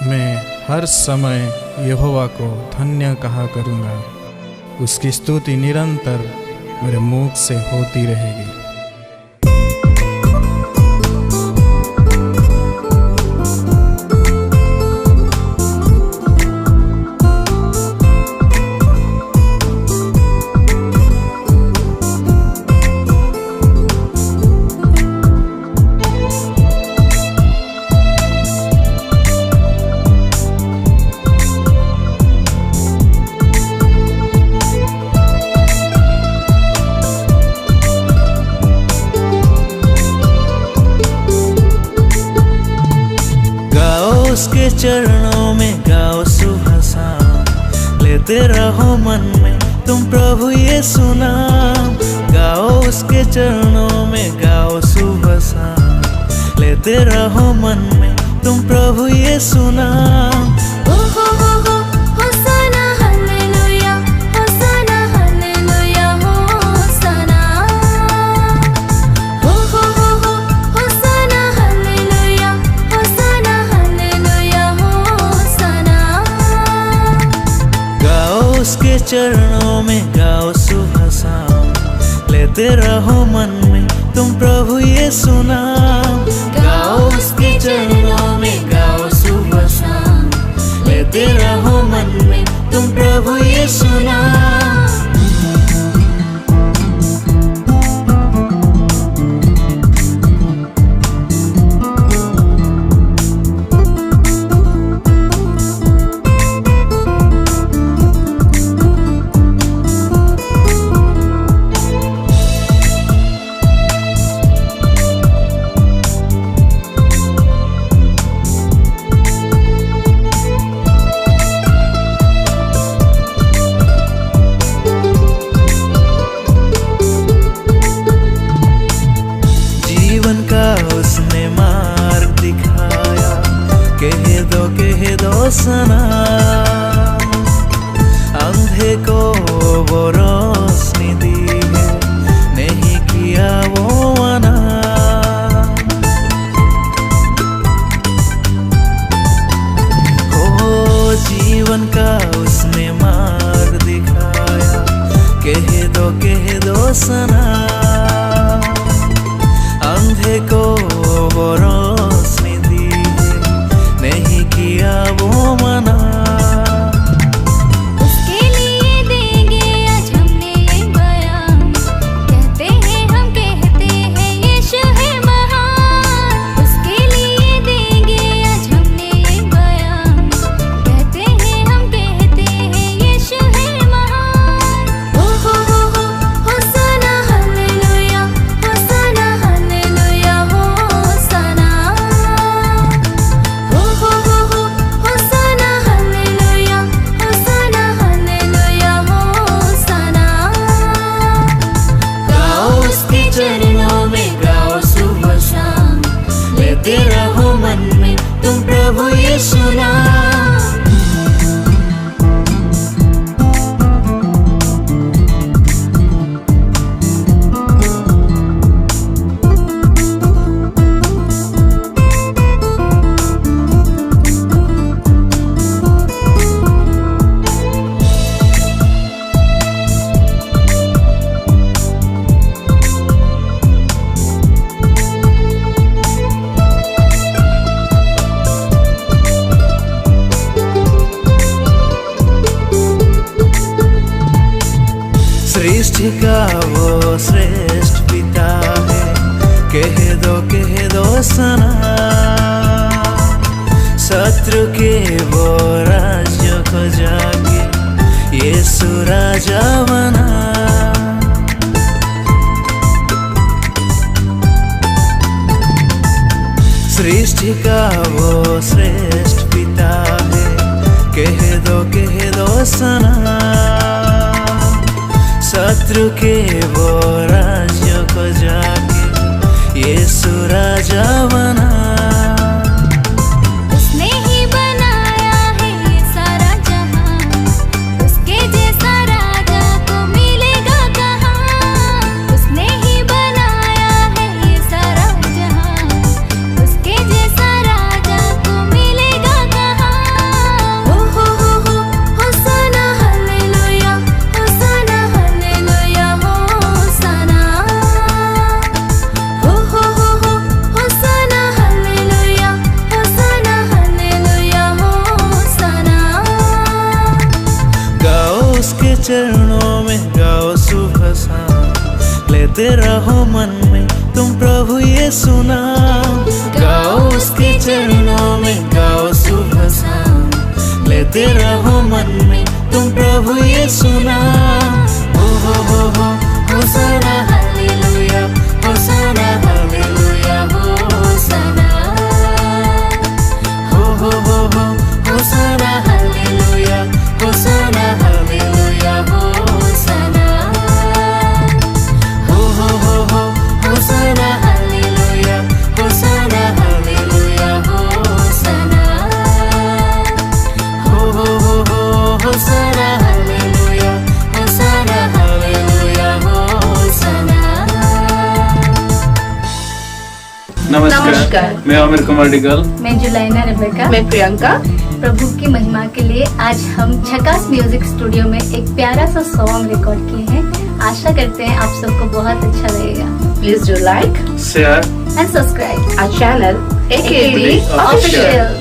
मैं हर समय यहोवा को धन्य कहा करूँगा, उसकी स्तुति निरंतर मेरे मुख से होती रहेगी। उसके चरणों में गाओ सुबह शाम, लेते रहो मन में तुम प्रभु यीशु नाम। गाओ उसके चरणों में गाओ सुबह शाम, लेते रहो मन में तुम प्रभु यीशु नाम। उसके चरणों में गाओ सुबह शाम, लेते रहो मन में तुम प्रभु यीशु नाम। गाओ उसके चरणों में गाओ सुबह शाम, लेते रहो मन में तुम प्रभु यीशु नाम। उसने मार्ग दिखाया, कह दो सना। अंधे को वो रोशनी दी है, नहीं किया वो मना। ओ जीवन का उसने मार्ग दिखाया, कह दो सना। अंधे को वो रोशनी दी है, नहीं किया वो मना। उसके लिए देंगे आज हमने ये बयान, कहते हैं हम कहते हैं यीशु है महान। उसके लिए देंगे आज हमने ये बयान, कहते हैं हम कहते हैं यीशु है महान। हो होसाना हालेलुया, होसाना हालेलुया, होसाना। हो होसाना हालेलुया, होसाना हालेलुया, होसाना। गाओ उसके चरणों में गाओ सुबह शाम, लेते रहो मन में तुम प्रभु यीशु नाम। सृष्टि का वो श्रेष्ठ पिता है, कह दो सना। शत्रु के वो राज्य को जाके यीशु राजा बना। सृष्टि का वो श्रेष्ठ पिता है, कह दो सना। शत्रु के वो राज्य को जाके यीशु राजा बना। उसने ही बनाया है ये सारा जहां, उसके जैसा राजा को मिलेगा कहाँ। चरणों में गाओ सुबह शाम, लेते रहो मन में तुम प्रभु यीशु नाम। गाओ उसके चरणों में गाओ सुबह शाम, लेते रहो मन में तुम प्रभु यीशु नाम। हो होसाना हालेलुया, होसाना हालेलुया, होसाना। हो होसाना हालेलुया, होसाना हालेलुया, होसाना। हो होसाना हालेलुया, होसाना हालेलुया, होसाना। हो होसाना हालेलुया, होसाना हालेलुया, होसाना। नमस्कार, मैं आमिर कुमार डिगल। मैं जुलाइना रेबेका। मैं प्रियंका। प्रभु की महिमा के लिए आज हम झकास म्यूजिक स्टूडियो में एक प्यारा सा सॉन्ग रिकॉर्ड किए हैं। आशा करते हैं आप सबको बहुत अच्छा लगेगा। Please do like, share and subscribe our channel AKD Official. Official.